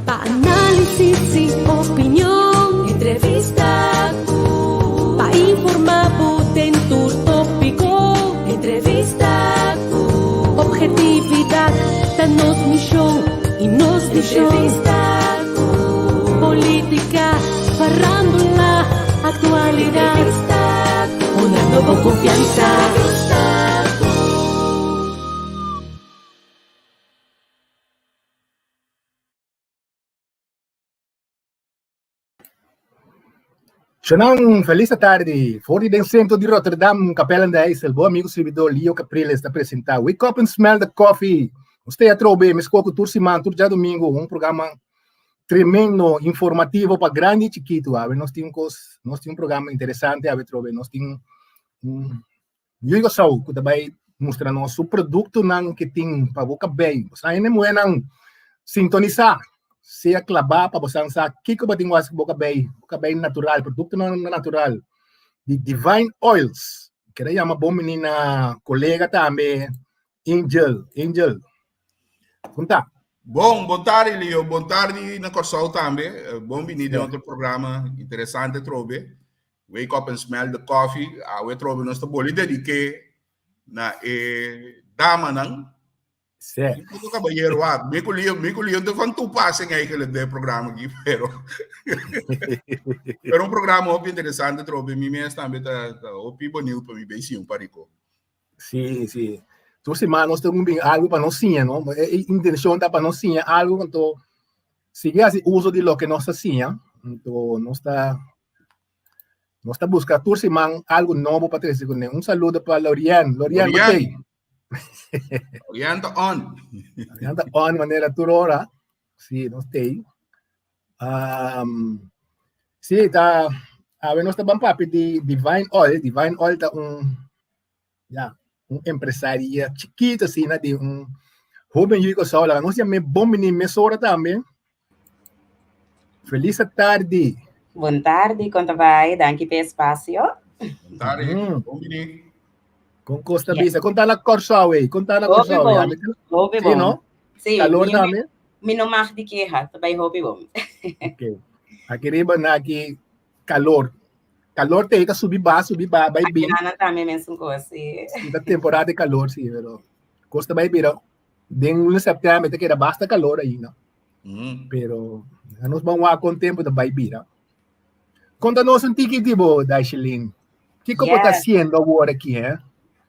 Pa-análisis y opinión, entrevista pa-informar en tu tópico, entrevista objetividad, danos misión y nos entrevista política, farándula, actualidad, una nueva confianza. Xanão, feliz tarde. Fora do centro de Rotterdam, Capela da Eisel, bom amigo servidor Leo Capriles está apresentar Wake Up and Smell the Coffee. Você é trobe, me escolhe tour semana, tour dia domingo, programa tremendo, informativo para grande e chiquito. Nós temos um programa interessante, trobe, nós temos eu sou que vai mostrar nosso produto que tem para boca bem. Você ainda não sintonizar. Se clavar para você pensar que eu tenho que boca bem natural, produto não natural, de Divine Oils, que é uma boa menina, colega também, Angel. Conta. Bom tarde, Leo. Boa tarde na Corsol também. Bem-vindo a outro programa interessante, trobe. Wake Up and Smell the Coffee. Eu trobe nosso bolo dediquei na dama não. Certo. Ito kabayero me kuliyo do fan tu passing aí que ele programa aqui, pero um programa muito interessante, trobe mi mes também tá opi bonito para mim bem sim, parico. Sim. Tu semana nós temos algo para nós sim, não? A intenção tá para nós sim, algo então sigue assim uso de lo que nós sim, então nós tá buscando tu semana algo novo para trazer com um saludo para Lorian, gostei. Orienta on maneira turora. Sim, nós tem. Sim, tá. Nós estamos papo de Divine Oil. Divine Oil tá empresário chiquito, assim, né? De jovem rico só lá. Nós temos bom menino, mesora também. Feliz tarde. Boa tarde, quanto vai? Danke pelo espaço. Boa tarde, bom menino. Com Costa Bisa, conta na Corsol aí, conta na Corsol. Hobby bom. não? Sim, calor também? Me não mais de queja, também hobby bom. Ok. Aqui riba na aqui calor tem que subir vai bem. Aqui também mesmo coisa. Sim, da temporada de calor, sim, pero Costa vai vir. De setembro tem que era basta calor aí, não? Pero nós vamos com o tempo da vai vir. Conta-nos ticket da Shelin. O que está fazendo agora aqui, hein?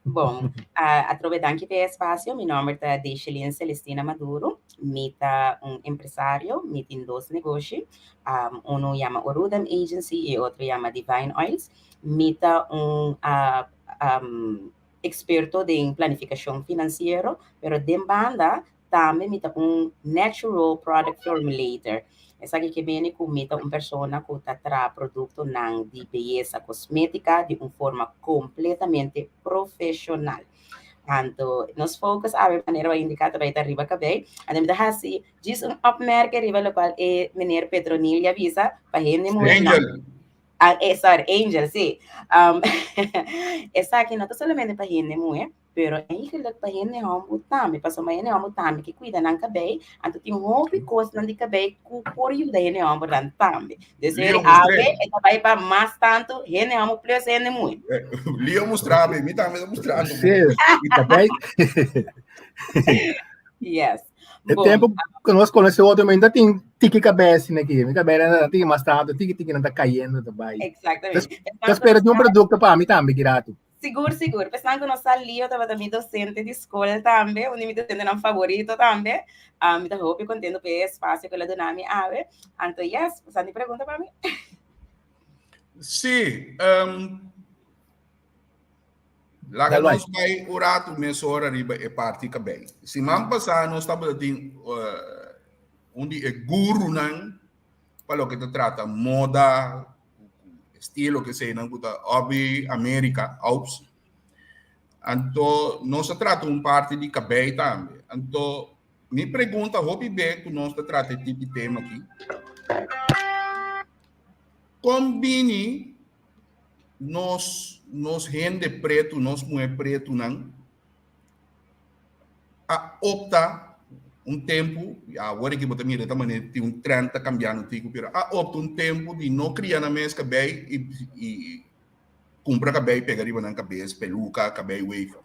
Bom, aproveitando que tem espaço, meu nome é Deichelin Celestina Maduro, mita empresário, tem 2 negócios, um chama Orudam Agency e outro chama Divine Oils, mita experto em planificação financeira, pero de banda também mita natural product formulator. Essa aqui que vem comita pessoa que está produto de beleza cosmética de uma forma completamente profissional. Então, nós focus a maneira indicada vai estar arriba cabei. Adem da hasi, diz opmerker arriba lo qual é meneer Petronilha visa para gente Angel. Angel, sim. Essa aqui não é somente para gente mulher, pero é que ela para gente homem também, para somar gente homem também que cuida não cabei, então tem hobby coisa não de cabei que por you da gente homem também. Desejo ela vai para mais tanto gente homem plus gente mulher. Leo mostrar bem, me também mostrando. Sim, e também. Yes. O tempo que nós conhecemos outro ainda tem tique cabeça aqui, minha cabeça tem mais tanto, tique não está caindo também. Exatamente. Está esperando de produto para mim também, grato. Seguro. Pensando que nós ali, eu estava também docente de escola também, onde me docente não favorito também. Me está roupa contendo pelo espaço que ela dona me ave. Então, yes, você tem pergunta para mim? Sim. Lá que nós vai orar tu mesora riba é parte que bem. Se man passar nós estamos tem onde é guru não para o que te trata moda estilo que sei não puta hobby América ops. Então nós trata parte de cabelo também. Então me pergunta hobby bem que nós trata tipo de tema aqui. Combine nós gente preto, nós mulher preto não a optar tempo, agora que você mira também tem 30 cambiando tico, pero opta tempo de não criar na mesa cabelo e comprar cabelo, pegar riba na cabeça, peluca, cabelo wave.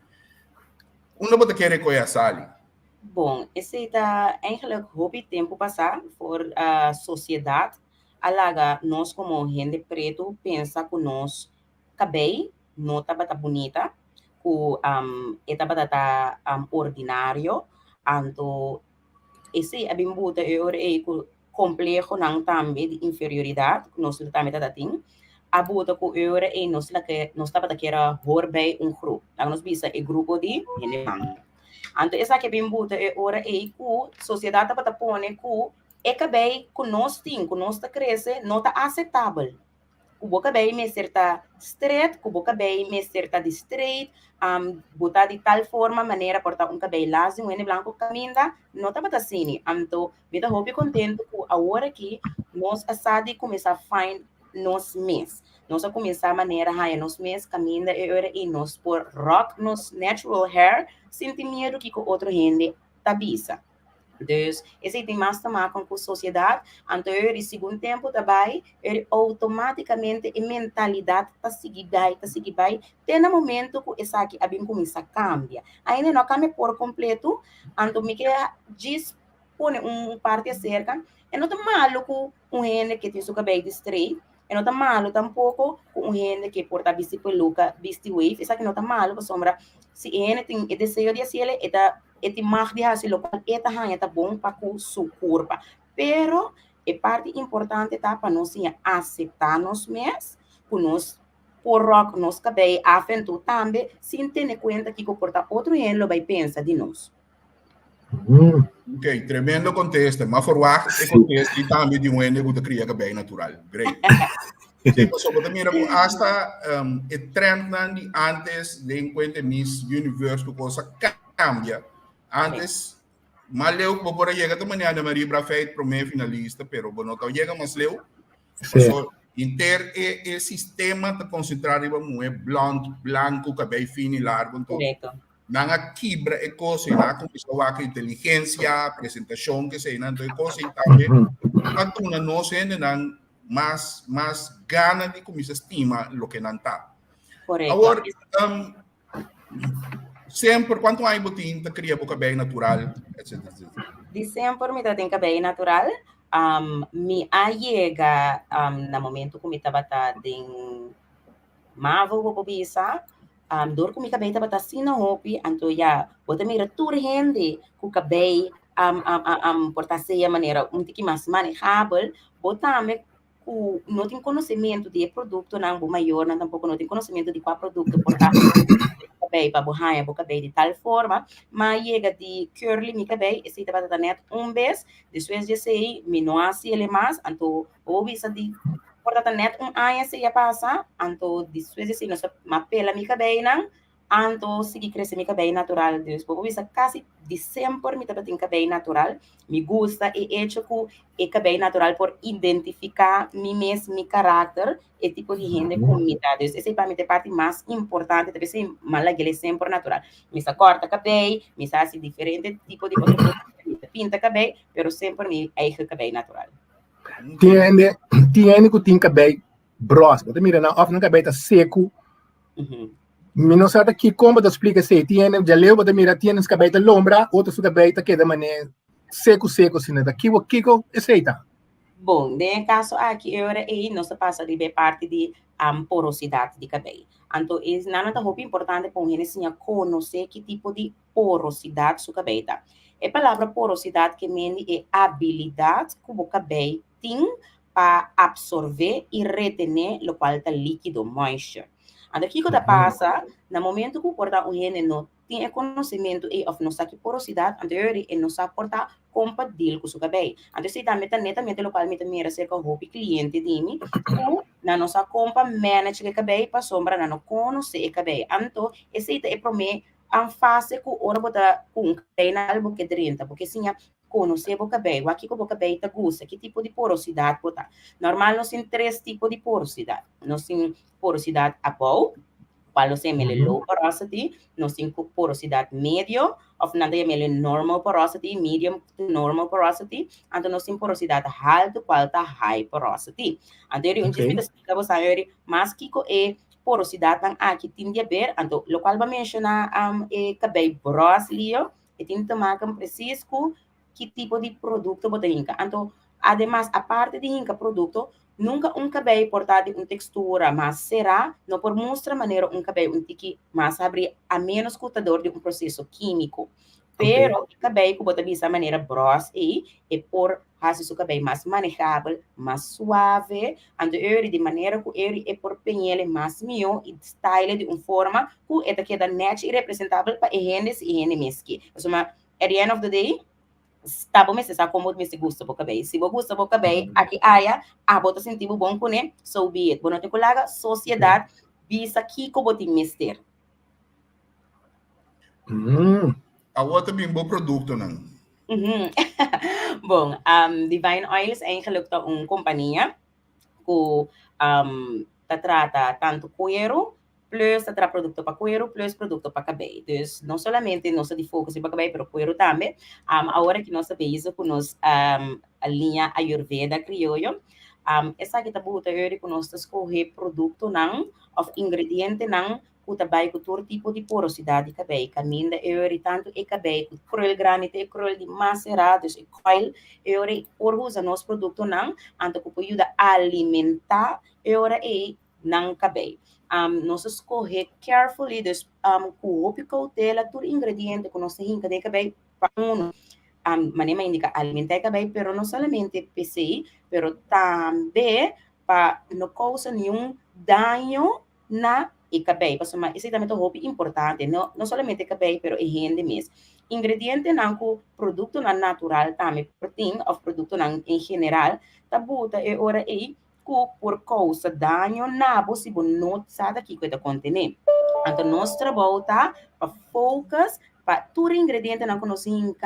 Onde você quer recolher a sala? Bom, esse está eigenlijk hobby tempo passar por a sociedade. Alaga nós como gente preto pensa que nós cabelo não está bonita, que está ordinário, então esse é bem buta é complexo não também de inferioridade que nós também tá tem. A buta que eu é nós estava daquela horbei grupo. Nós bisa é grupo de gente. Então, essa que é bem buta é hora é que a sociedade está pondo que é cabei que nós temos, que nós está crescendo, não está aceitável. O boca bem me certa straight, o boca bem me certa de straight, botar de tal forma, maneira, portar cabelo lazo, um branco caminha, não está para assim. Então, me dá muito contente que a hora que nós assadi começar a find nos mês. Nós começar a maneira a nos mês caminha e nós por rock nos natural hair, senti medo que o outro gente tabisa. Dus esse tem mais também com a sociedade, então em segundo tempo também, automaticamente a mentalidade está seguindo, até no momento que essa aqui a bem começa a cambiar. Ainda não cambia por completo, então me quer dispor parte acerca, e não está malo com gente que tem seu cabelo straight, e não está malo tampouco com gente que porta vesti peluca, vesti wave, essa aqui não está malo, por sombra, se gente tem o desejo de ser, eti mag de hasil local eta hanya tá bom para com sua curva. Pero é parte importante tá para nós aceitar nós mesmos, que nós por rock nós cabei afento também, sem ter conta que comporta outro gente vai pensar de nós. Ok, tremendo contexto, mas verwacht é contexto e também de um ene que cria cabelo natural. Great. Sim, pessoal, mira, hasta o trend de antes de encontrar Miss Universe, que coisa cambia. Antes, mas leu que por chegar de manhã na Maria Brafeit para o finalista, pero não tá chega mais leu. So, inter o sistema de concentrar em um blonde, branco, cabelo fino e largo, então. Nanga quebra é coisa, na começou a inteligência, apresentação que sei, então é coisa e também. Quanto na nossa ainda não mais gana de começar a estima o que não tá. Agora, sempre, quanto há botin, te cria o cabelo natural, etc. De sempre, me tem cabelo natural. Me chega no momento que me estava em Mavo, vou bisa, dor que me cabelo estava assim na roupa, então já, bota mira toda gente com o cabelo, portar-se a maneira um pouquinho mais manejável, botar-me não tem conhecimento de produto, não maior, não tampouco não tem conhecimento de qual produto portar. Para borrar o cabelo de tal forma, mas chega de curly mi cabelo, esse estava da net vez, depois de sei, me não assim ele mais, então ou bisa de porta da net ano se ia passar, então depois de sei, não mapela mi cabelo não, então segui crescer mi cabelo natural, depois ou bisa quase de sempre me estava tem cabelo natural, me gusta e hecho que o cabelo natural por identificar mi mesmo mi caráter e tipo de gente comigo. Essa é para mim a parte mais importante, deve ser malagele sempre natural. Me corta cabelo, me faz diferente tipo de coisa, pinta cabelo, mas sempre me eigen cabelo natural. Tiene que tem cabelo grosso, você mira, não, of não cabelo tá seco. Me não sabe que como te explica se tiene, já leu, você mira, tiene os cabelo lombra, outros cabelo tá que de maneira seco, assim, daqui o kiko, aceita. Bom, nesse caso aqui, eu não se passa de parte de porosidade de cabelo. Então, é nada muito importante para a gente conhecer que tipo de porosidade do cabelo. A palavra porosidade que é habilidade que o cabelo tem para absorver e retener o qual está líquido, moisture. Então, o que passa, no momento que o gente não tem conhecimento e não sabe porosidade, então ele não sabe portar compatível com o cabelo. Então, se também netamente o qual me mira cerca o cliente de mim, na nossa compra manage o cabelo para sombra, não conhece o cabelo. Então, esse é para mim a fase que ora botar com cabelo que 30, porque sim, conhecer o cabelo, aqui que o cabelo está gosta, que tipo de porosidade botar. Normal, nós temos 3 tipos de porosidade. Nós temos porosidade above, qual nós temos low porosity, nós temos porosidade médio, ou nós temos normal porosity, medium to normal porosity, então nós temos porosidade alta, qual está high porosity. Então, eu Okay. explico a você, mas que é porosidade não aqui tem de ver, então, o qual vai mencionar cabelo brasileiro, e tem que tomar preciso que tipo de produto você tem. Então, además, a parte de inca produto, nunca cabelo portado uma textura mais será, não por mostrar maneira cabelo que mais abrir a menos cutador de um processo químico. Pero o cabelo que você visa maneira bros e por fazer seu cabelo mais manejável, mais suave, ando ele de maneira que ele é por penhele mais mio e style de uma forma que é queda net e representável para ehendes e enemeski. Então, at the end of the day, tá bom, mas você sabe como você gosta do cabelo. Se você gosta do cabelo, aqui bota sentir bom com ele, so be it. Bueno, tem que lagar sociedade, visa aqui como tem mister. A outra bem bom produto, não? Bom, Divine Oils é eigenlijk uma companhia que trata tanto cuero, plus trata produto para cuero, plus produto para cabelo. Então, não somente nós de foco para cabelo, mas cuero também. Agora que nós sabemos com a linha Ayurveda criollo, essa que está boa, que nós escolher produto não, ou ingrediente não, que trabalha com todo tipo de porosidade de cabelo. Caminha, tanto é cabelo, cruel granite, cruel de macerados, e coil, por usar nosso produto não, então que ajuda a alimentar, não cabelo. Nós escolher carefully, com o cautela, todo ingrediente que nós temos de cabelo, para maneira indica alimentar cabelo, pero não somente PCI, pero também para não causar nenhum dano na cabelo. Isso também é muito importante, não somente cabelo, pero higiene mesmo. Ingrediente não com produto não natural também, proteína ou produto não em geral, tá bota hora aí por causa dano na se não sabe aqui que está contendo. Então nós trabalhamos para focus para todo ingrediente não conhecemos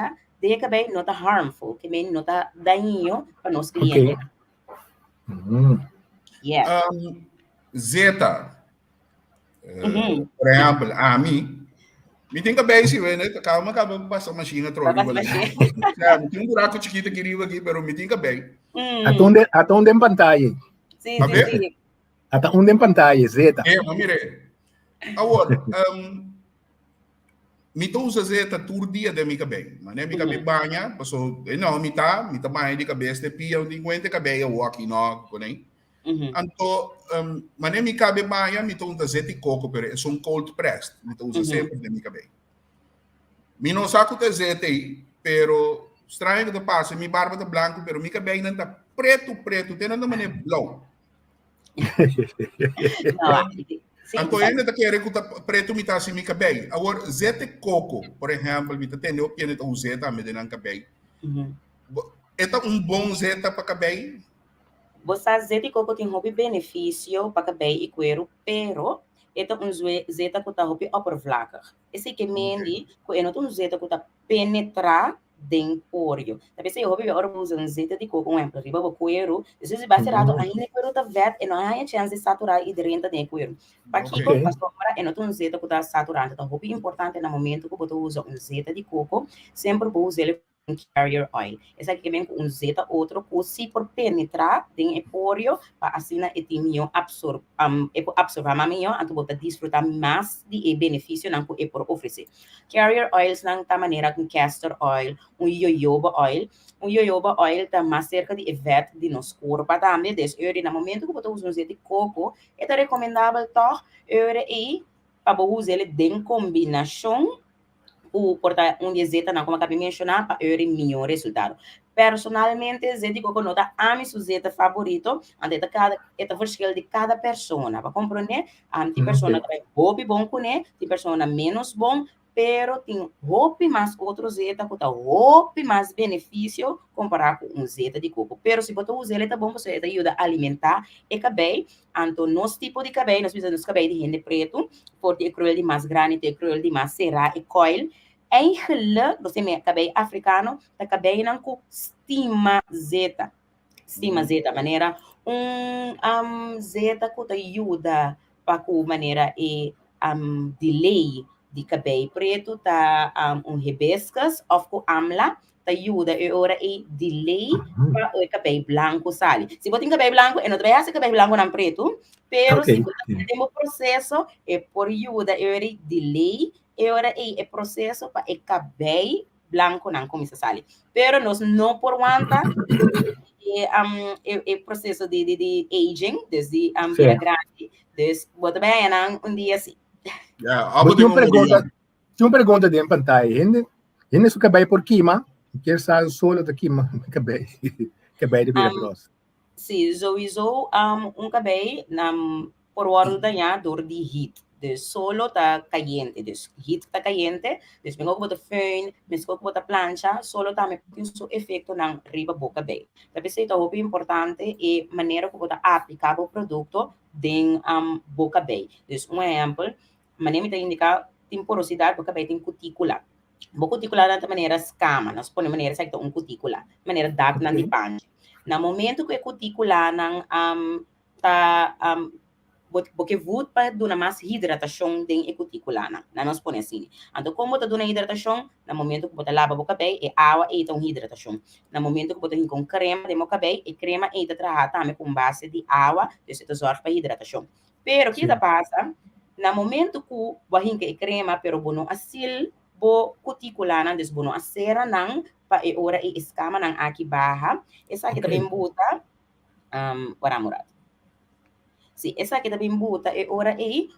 de cabelo não está harmful, que bem não está dano para nós clientes. Yeah. Zeta. Por exemplo, a mim, me tem cabelo se né? Calma, passar a machina troca. Tem um buraco chiquito aqui, pero me tem cabelo. Até onde em pantalla? Sim. Até onde em pantalla, Zeta? Mas mire. Agora, me usa Zeta todo dia de meu cabelo. Mas né, meu cabelo banha, passou, não, me tá mais de cabeça de pia, onde encontra cabelo aqui não, né? Então, mas nem me cabe banha, me usa Zeta e coco, pero é um cold pressed, me usa sempre de meu cabelo. Me não saco de Zeta aí, pero estranho que passa, minha barba tá branco, pero meu cabelo não tá preto, tem nada maneira blow. Então, ainda está querendo que o preto me está assim, meu cabelo. Agora, Zeta e coco, por exemplo, me está tendo que eu Zeta, me dá cabelo. É bom Zeta para cabelo? Você Zeta e coco tem um benefício para cabelo e cuero, pero Zeta que está oppervlakkig. Esse que mendi, que não Zeta que está penetrar dentro póreo. Tapi se eu uso Zeta de coco, exemplo, riba o cuero, isso se baseado ainda cuero tá vet e não há chance de saturar e dentro de cuero. Para que a sombra é não Zeta que está saturando, então é importante no momento que você usa Zeta de coco, sempre usa ele carrier oil. Esse aqui vem com Zeta outro que se por penetrar dentro póreo, para assim a etimio absorver melhor, então você desfrutar mais de benefício não que por oferecer. Carrier oils não tá maneira com castor oil, jojoba oil. Jojoba oil está mais cerca de efeito de nosso corpo também. Desde no momento que você usa Zeta de coco, é recomendável toch e para usar ele em combinação portar Zeta não, como acabei de mencionar, para ter melhor resultado. Personalmente, Zeta de coco não está a meu Zeta favorito, é o skill de cada pessoa, para compreender? Tem pessoa que é bom com ele, tem pessoa menos bom, pero tem mais outro Zeta que tem mais benefício comparado com Zeta de coco. Pero se você usar ele, tá bom, você ajuda a alimentar e cabelo. Então, nosso tipo de cabelo, nós precisamos de cabelo de gente preto, porque é cruel de mais grande, é cruel de mais será e coil. Eigenlijk, você me cabelo africano, tá cabelo não com stima Zeta. Stima Zeta, maneira, Zeta que ajuda para que maneira e delay de cabelo preto tá hibiscus of ko amla ta ajuda e ora e delay para o cabelo branco sale. Se botar cabelo branco, não vai ser cabelo branco não preto, pero se botar o processo é por ajuda e ora delay e ora é processo para o cabelo branco não começa a sair. Pero nós não por aguenta e processo de aging, desde vira grande, desde bota bem dia assim. Tinha uma pergunta de pantalla. Ele su cabelo por quima, quer saber solo da quima cabelo de vira grossa. Sim, sowieso cabelo por ordem da dor de heat. Dus solo tá caliente, dus heat tá caliente, dus vengo com bota fön, mesmo com bota plancha, solo tá me tem seu efeito na riba boca bem. Tapi se tá muito importante é maneira como bota aplicar o produto den boca bem. Dus exemplo, maneira me indica tem porosidade boca bem tem cutícula. Boca cutícula da maneira escama, nós põe maneira certa cutícula, maneira dark na de panche. Na momento que a cutícula não porque vou para dar mais hidratação dentro da cutícula, não nós põe assim. Então, como está dando hidratação, no momento que você lava o cabelo, é água e então hidratação. No momento que você com crema de meu cabelo, é crema e trabalha também com base de água, então você sorte para hidratação. Pero o que passa? No momento que você tem crema, pero você assim, bo cutícula não desbono a cera não para e ora e escama não aqui barra. Essa aqui também bota Murat. Sim, essa aqui também bota e ora e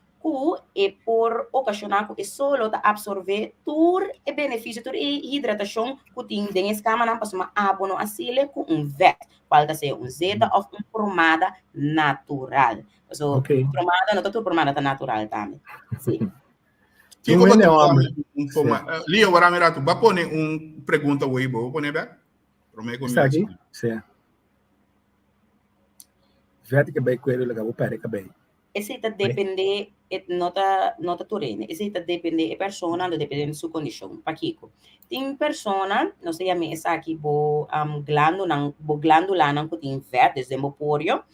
por ocasionar que solo tá absorver todo o benefício, toda a hidratação que tem dentro escama não passa uma água no asile com vet, pode ser zeta ou pomada natural. So, pomada não tá pomada tá natural também. Sim. Lio Waramirato, vai pôr pergunta Weibo, pôr bem? Está aqui? Sim. Vete que bem coelho legal, vou parar que bem. Esse tá depende nota turene. Esse tá depende a persona, depende da sua condição. Pakiko. Tem persona, não sei a mim essa aqui bo glândula não que tem vet desde o pório.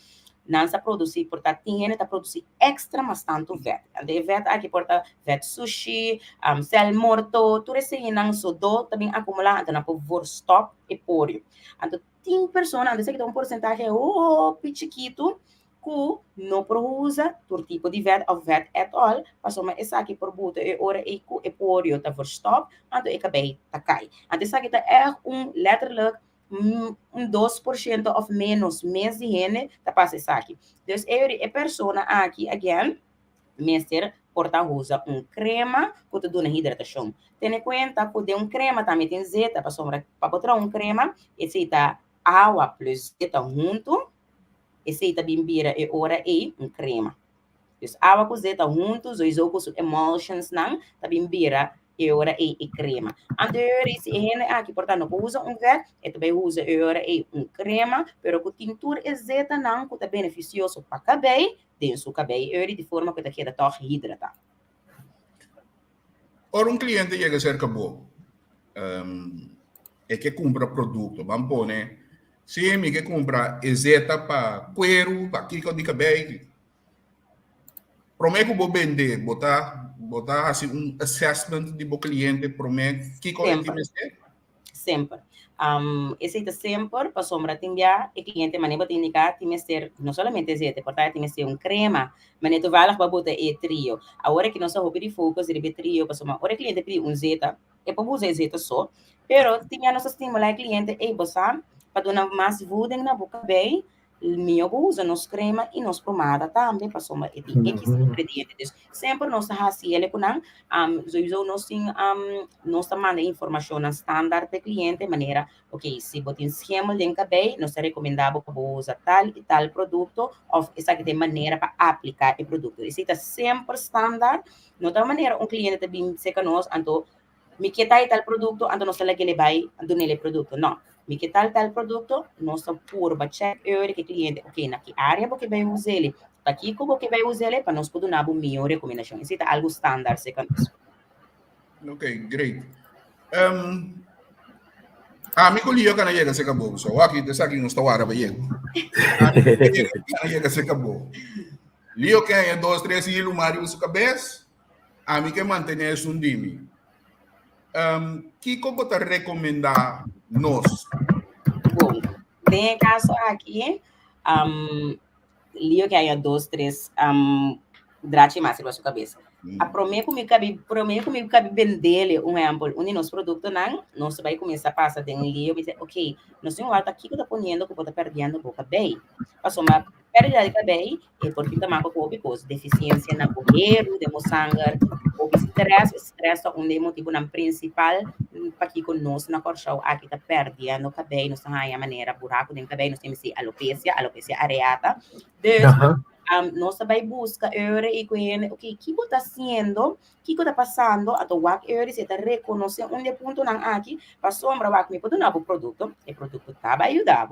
Não se produzir, portanto, tem tá produzir extra mas tanto vet. Ande vet aqui porta vet sushi, cell morto, tudo isso não sodo também acumular, então por vor stop e pório. Então tem persona, ande que tem porcentagem pichiquito que não produza todo tipo de vet ou vet at all, passou mas essa aqui por buta e ora e pório tá vor stop, então e cabelo tá cai. Então essa aqui tá letterlijk 2% ou menos mês de higiene tá passa isso aqui. Então, a pessoa aqui, again, mestre, porta usa crema que te dá hidratação. Tenha conta que de crema também tem zeta, para botar crema, esse tá água plus zeta junto, esse tá bimbira e ora e crema. Então, água com zeta juntos, os outros emulsions não, tá bimbira e ora e crema. Anterior se aqui portanto usa vet, e também usa e ora e crema, pero com tintura e zeta não que tá beneficioso para cabelo, dentro do cabelo, e de forma que tá queda toch hidratado. Ora cliente chega cerca bom, é que compra produto, vamos pôr, né? Se me que compra zeta para cuero, para kiko de cabelo, prometo que vou vender, botar assim assessment de bom cliente, prometo que sempre. Esse sempre para sombra tinha e cliente maneira tem que ser não somente azeite, portanto tem que ser crema, mas tu vai lá para botar e trio. Agora que nós só de focus de trio para somar, agora cliente pede zeta, é para usar zeta só, pero tinha nossa estimular cliente e botar para dar mais volume na boca bem. Meu usa nos crema e nos pomada também para somar esses ingredientes. Sempre nós assim ele com nós tem nós manda informação na standard de cliente maneira, ok, se botem esquema de cabelo, nós recomendamos para usar tal e tal produto ou essa que tem maneira para aplicar o produto. Isso está sempre standard. Não tem maneira cliente também se que nós então me que tal produto, então nós ele vai do nele produto, não. Me que tal produto, nós por check que cliente, ok, na que área porque vai usar ele, aqui como que vai usar ele para nós poder dar uma melhor recomendação. Isso é algo standard, second. Ok, great. Me colheu que não chega a ser acabou, só aqui dessa aqui não está hora para ele. Chega a ser acabou. Lio que é 2, 3 e o Mário usa cabeça, A mim que manter isso um dimi. Que como te recomendar nós? Bom, tem caso aqui, Lio que há 2, 3 drati mais na sua cabeça. A prometo comigo cabe vender um exemplo, onde nosso produto não, nós vai começar a passar de Lio e dizer, ok, nós temos algo aqui que está ponendo, que está perdendo boca bem. Passou uma perda de cabelo e por fim também com deficiência na correio, de sangue, ou estresse é um motivo principal para que conosco na corchão aqui está perdendo cabelo, nós temos a maneira buraco de cabelo, nós temos alopecia areata. Nós vai buscar e conhecer o que está fazendo, o que está passando, a tua se está reconhecer onde ponto não aqui, para sombra o me pode novo produto, o produto está vai ajudar,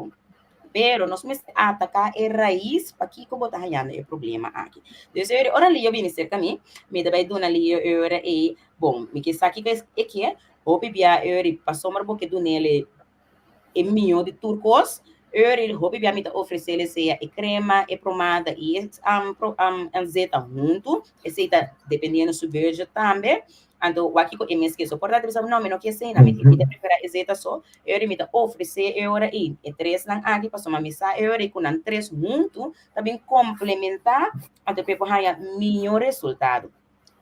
pero nós temos que atacar a raiz para que como está ganhando o problema aqui. Então, ora ali eu vim cerca mim, me vai dar ali e bom, me que sabe que é o bebia para sombra porque do nele é milhão de turcos. Ele obviamente oferecer a crema, a pomada e zeta junto, aceita dependendo do verde também. Então, o aqui que me esqueço, portanto, não, não quer ser, não me prefere a zeta só. Ele me oferecer e três não aqui para somar missa, ele com três junto, também complementar, até para ganhar melhor resultado.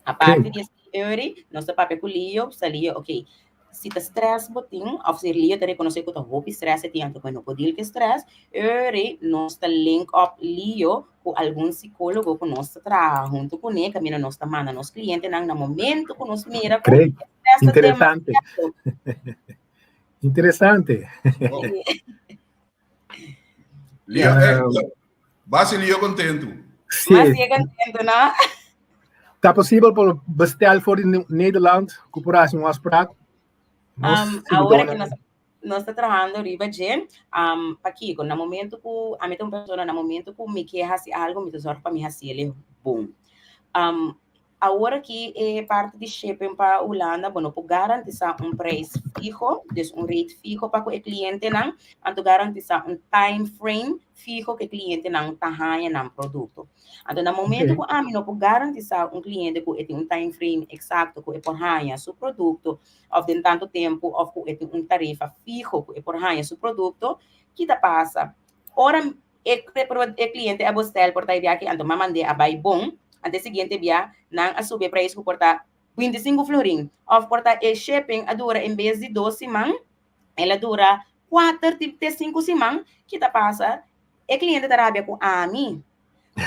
A parte desse ele, nosso papel com Lio, salia, ok. Se está stress botinho, ao ser Lio, te reconhecer que está roupa stress, tem anto quando poder que stress, nós está link up Lio com algum psicólogo que nós está junto com ele, caminho nós está mandando nosso cliente no momento que nós mira com interessante. Interessante. Lio, base Lio contento. Mas é contento, não? Está possível para bestel voor in Nederland, coöperatie een afspraak? Agora que nós estamos trabalhando riba de aqui, no momento que a minha pessoa no momento que me quer fazer algo, me tesouro para me fazer ele bom. Agora que é parte de shipping para Holanda, bueno, por garantir preço fijo, então rate fijo para o cliente não, então garantir time frame fijo que o cliente não está ganhando produto. Então, no momento que a mim não garantir cliente que tem time frame exato que é por ganhar seu produto, ou de tanto tempo, ou que tem tarifa fijo que é por ganhar seu produto, que tá passa. Ora, o cliente é buscar por aí aqui, então mandei a buy bom. Ante seguinte via nang asube preço que porta 25 florin. Of porta e shipping a dura em vez de 12 simang, ela dura 4 de 5 simang, que tá passa e cliente tarabia com a mim.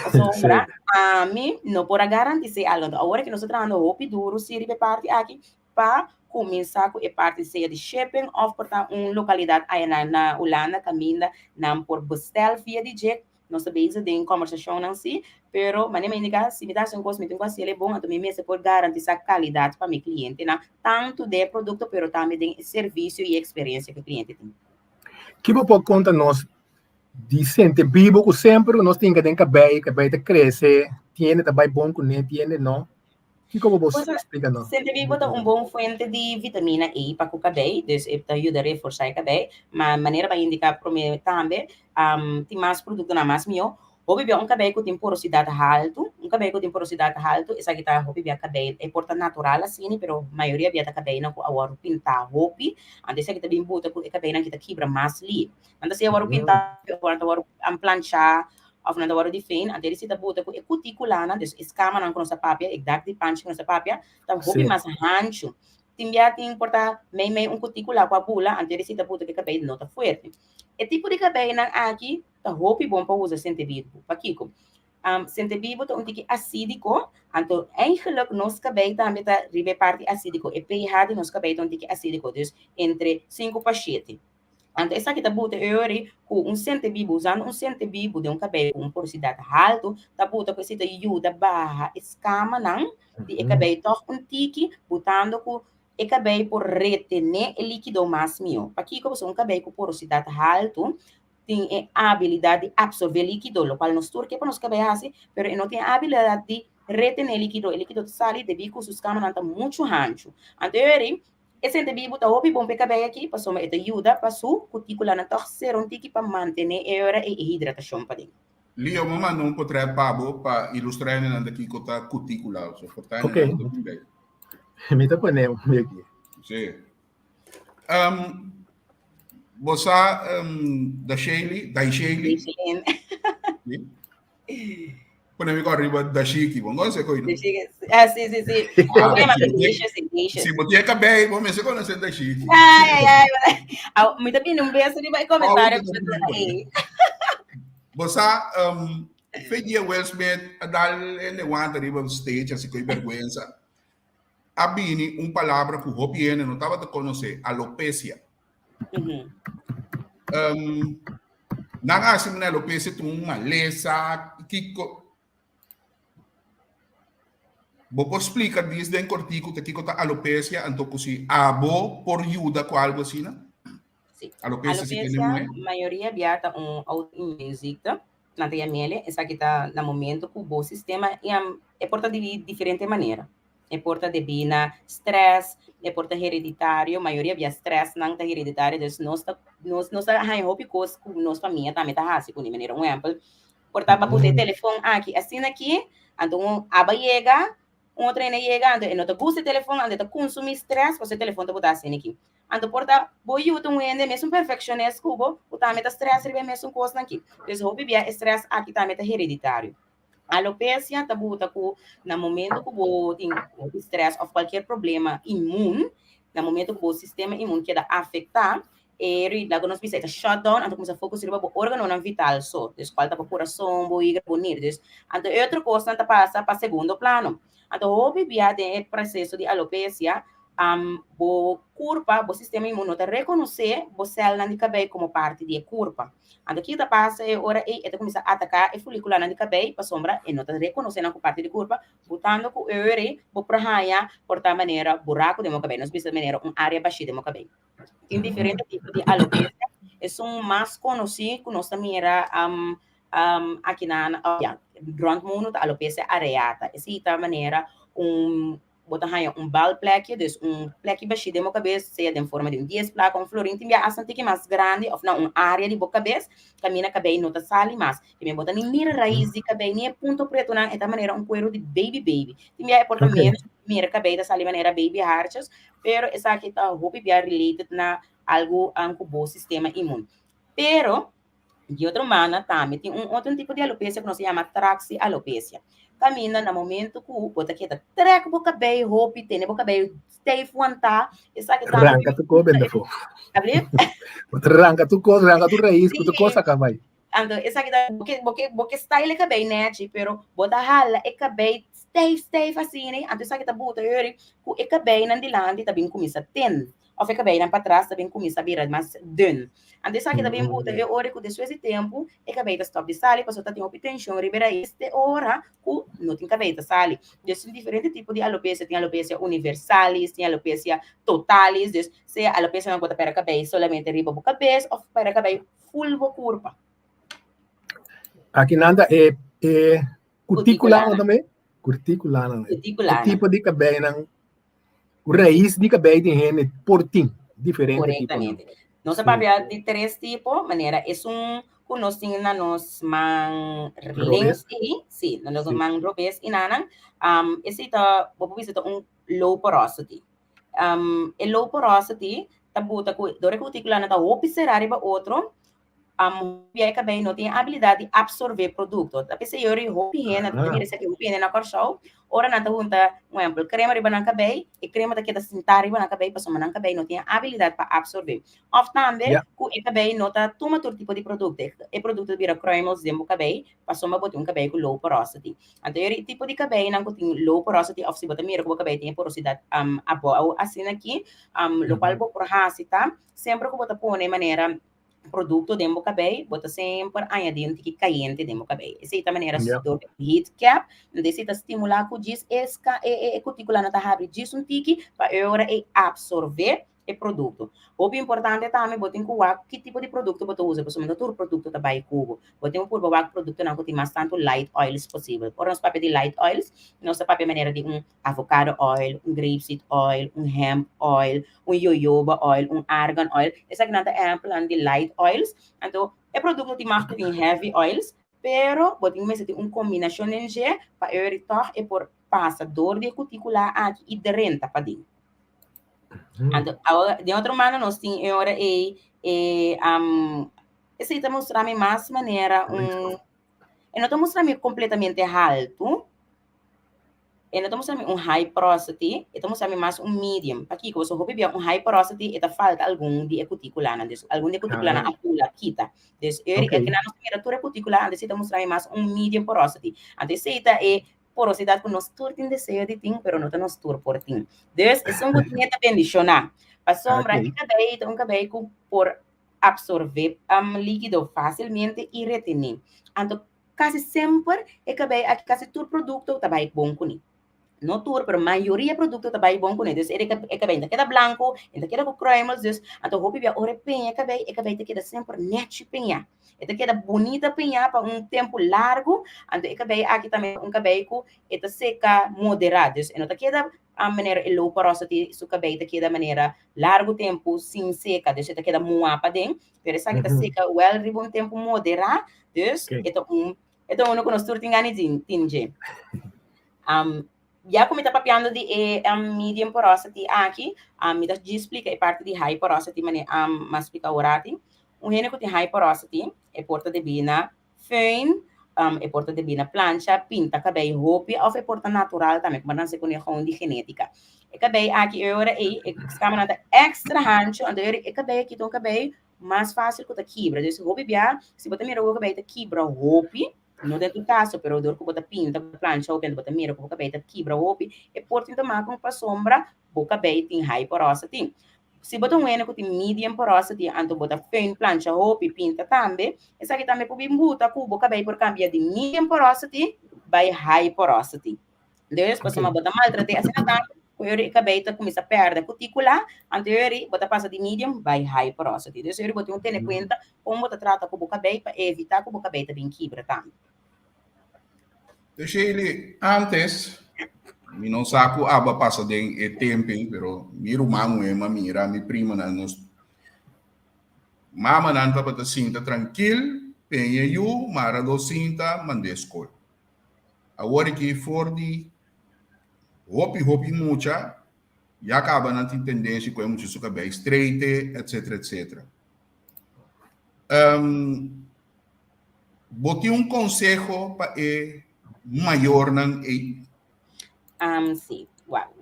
Sombra a mim não pode garantir algo. Agora que nós estamos trabalhando o duro sirve parte aqui para começar com a parte de shipping of porta localidade aí na Holanda caminha não por bestel via DJ. Nossa base de conversação não se, pero maneira indicar se me dá um cosmético quase ele é bom, então me pode garantir essa qualidade para meu cliente, não tanto de produto, pero também de serviço e experiência que o cliente tem. Que você pode contar nós de sente vivo que sempre nós temos que cabelo cresce, tiene também bom com ele, tiene não. Que como você explica não? Sente vivo é bom fonte de vitamina E para o cabelo, então ajuda a reforçar o cabelo, mas maneira para indicar para mim também, tem mais produto na mais melhor. Hobby é cabelo que tem porosidade alta, cabelo que tem porosidade alta, essa que tá hobby é cabelo é porta natural assim, pero maioria é cabelo não com agora pintar hobby, antes que tá bem bota com cabelo que tá quebra mais li. Antes se agora pintar, agora planchar of na dawaro di fein, ante si tabuta ko ikutikula des escama nan kono sa papia, exactly punch kono sa papia, ta hobi mas hancho. Timbiating porta may kutikula kwa bula, ante si tabuta que cabelo nota fuerte. E tipo de cabelo nan aqui, ta hobi bom pa usa sente vivo, pakiko. Sente vivo ta tiki acídico, anto eigenlijk nos cabelo também ta ribe parte acídico, e pH de nos cabelo tiki acídico, dus entre 5 para 7. Então, essa aqui tá bota com sente vivo, usando sente vivo de cabelo com porosidade alta, tá bota com esse ajuda barra escama não, de cabelo toque tiki, botando com o cabelo por retener o líquido mais mio. Aqui como se cabelo com porosidade alta, tem a habilidade de absorver líquido, o qual nos turque para nos cabelo assim, mas não tem a habilidade de retener líquido, o líquido sai de bico, os camas não tá muito rancho. Então, esse indivíduo está hopi bom para aqui, para somar esta ajuda para sua cutícula na torcer tiki para manter a hidratação para dentro. Lio mama não potrebbe pabo para ilustrar nanda aqui cota cutícula, so portanto Ok. Me tá ponendo aqui. Sim. Você da Shelly, podemos arriba da Chique, vamos ver coisa. Ah, sim. Deixa. Se você acabei, vamos ver se conhece da Chique. Ai. Muito bem, não vejo de vai comentário aí. Você fez Will Smith a dar ele wanta arriba stage assim com vergonha. Abini palavra que o Hopi não estava a conhecer, alopecia. Não assim na alopecia tu uma lesa que Vou explicar desde em cortico que a alopecia então se abo por ajuda com algo assim, não? Sim. Alopecia maioria biata autoimmunizita na tia mele, essa que tá no momento que o sistema é porta de diferente maneira. É porta de bina stress, é porta hereditário, maioria via stress não tá hereditário, então nós há roupa coisa com nossa família também tá assim, com maneira um exemplo. Porta para poder telefone aqui, assim aqui, então aba chega, outra ainda chega, então não tá busca telefone, então tá consumir stress, você telefone tá botar assim aqui. Então, porta, boi o um ende mesmo perfeccionista, cubo, o também tá stress, ribe mesmo coisa aqui. Então, roupa via stress aqui também tá hereditário. Alopecia tá buta com no momento que o tem stress ou qualquer problema imune, no momento que o sistema imune queda afetar, e lá quando nós pensamos shutdown, então começa a focar no órgão não vital só, desqual tá para coração, boiga, bonito, então outra coisa tá passa para segundo plano. Então o bebê tem processo de alopecia, o corpo, o sistema imune não tá reconhecer o célula de cabelo como parte de corpo. Então, aqui tá passa e ora e começa a atacar a folícula na cabelo para sombra e não tá reconhecendo como parte de corpo, botando com ore, vou para raia, por tal maneira buraco de meu cabelo, nós precisamos maneira área baixa de meu cabelo. Tem diferentes tipos de alopecia, é mais conhecido que nós também era aqui na durante o mundo a alopecia areata, essa é a maneira botar bal plaque, plaque baixo de minha cabeça, seja de forma de 10 placas, florim, tem a que mais grande, ou não, área de boca cabeça, caminha cabelo não tá sali mais, que me bota nem mira raiz de cabelo, nem ponto preto, não, é da maneira coelho de baby, tem a portamento, mira cabelo da sali maneira baby hearts, pero essa aqui tá roupa bem related na algo com bom sistema imune. Pero de outra maneira também tem outro tipo de alopecia que nós chama traxialopecia. Caminha no momento que o bota aqui tá treco boca bem roupa tem boca bem stay fuanta essa que tá arranca tu co benda fo abrir arranca tu raiz que tu coisa acaba então essa que tá porque style que bem né pero bota hala é que bem stay fascine então essa que tá bota ele ku é que bem na dilante tá bem começa ten ou fica bem para trás tá bem começa a virar mais dun então essa que tá bem bota é hora que depois de tempo é que bem tá stop de sali passou tá tem hipertensão ribera este hora ku não tem cabelo sali desse diferente tipo de alopecia tem alopecia universalis tem alopecia totalis se a alopecia não bota para cabelo solamente riba boca cabeça ou para cabelo full boca curva. Aqui nada é cuticulana também? Cuticulana. O tipo de cabelo, não? O raiz de cabelo de gente portim, diferente. Corretamente. Nós sabemos de três tipos, maneira, é que nós temos na nos man lens sim, na nos man robes e nanan, esse tá, vou visitar low porosity. Low porosity, tá buta com dore cuticulana tá observar para outro, via cabelo não tem a habilidade de absorver produto. Tapi se eu roupi na primeira se que roupi na corção, ora na junta, um exemplo, crema riba na cabelo e crema daqui da cintar riba na cabelo, passou na cabelo não tem a habilidade para absorver. Of também, com o cabelo não tá toma todo tipo de produto. E produto vira cremos de meu cabelo, passou uma botar cabelo com low porosity. Então, o tipo de cabelo não tem low porosity, of se botar mira com o cabelo tem porosidade assim aqui, lo qual vou por tá sempre que botar pôr de maneira produto dentro do cabelo, bota sempre añadindo que caliente dentro do cabelo. Essa é a maneira do heat cap, necessita estimular que diz a cutícula não tá abre diz tique para agora absorver o produto. O importante também botar em que tipo de produto você usa, porque todo o produto tá bem cubo. Botar um por produto não que tem mais tanto light oils possível. Por nós papel de light oils, nossa papel maneira de avocado oil, grapeseed oil, hemp oil, jojoba oil, argan oil. Essa que não é um plano de light oils. Então, o produto tem mais que tem heavy oils, pero boting me tem combinação em G para eu toch e por passa dor de cutícula aqui e de renta para din. De outra maneira nós tem agora esse está mostrando mais maneira eu não estou mostrando completamente alto. Eu não estou mostrando high porosity, eu estou mostrando mais medium. Aqui, quando você houve high porosity, falta algum de cutícula, algum de cutícula na pula, quita. Então, aqui na nossa temperatura cutícula, você está mostrando mais medium porosity. Então, essa é porosidade que nós turtim de ser de tim, pero não nós tur por tim. Então, esse é botinha também adicionar. A sombra, um cabelo por absorver líquido facilmente e retenir. Então, quase sempre, aqui quase todo produto está bem bom com ele. No tour, pero maioria produto trabalha bom com eles. Ele ainda queda branco, ainda queda com cremos, então roupa via ore penha, acabei queda sempre net penha. Ele queda bonita penha para tempo largo, então acabei aqui também cabelo com eta seca moderada. Então queda a maneira low porosity, su cabelo queda maneira largo tempo sem seca, então queda moa para dentro, pero essa queda seca well ribbon tempo moderado, então não conosco tingani tinge. Já como está papiando de medium porosity aqui, me dá de explica a parte de high porosity, mas explica orati. Gene que tem high porosity é porta de bina fine, é porta de bina plancha, pinta cabelo roupa, ou é porta natural também, como não se conhece de genética. É cabelo aqui agora é caminhada extra rancho, onde é cabelo aqui tem cabelo mais fácil que tá quebra. Então roupa bia, se você mirar o cabelo tá quebra roupa. No dentro do caso, pero dor que bota pinta, plancha, ou bota mira, com o cabelo quebra o opi, e por tinta marca para sombra, o cabelo tem high porosity. Se bota ene que tem medium porosity, então bota fine, plancha, opi, pinta também, essa aqui também pode botar com o cabelo por cambiar de medium porosity by high porosity. Depois, você bota maltratar, assim não dá, o cabelo começa a perder cutícula, então bota passa de medium by high porosity. Depois, eu bota ter conta como bota trata com o cabelo para evitar que o cabelo também quebra também. Deixa ele antes, mi não saco aba passa de tempo, pero miro mamu mira mi prima na nos mama nan pa bata sinta tranquil, penha you mara do sinta mandesco. Agora que for de hopi mucha, já acaba na tendência com muito suca bem straight, etc. Botei conselho para maior não é sim,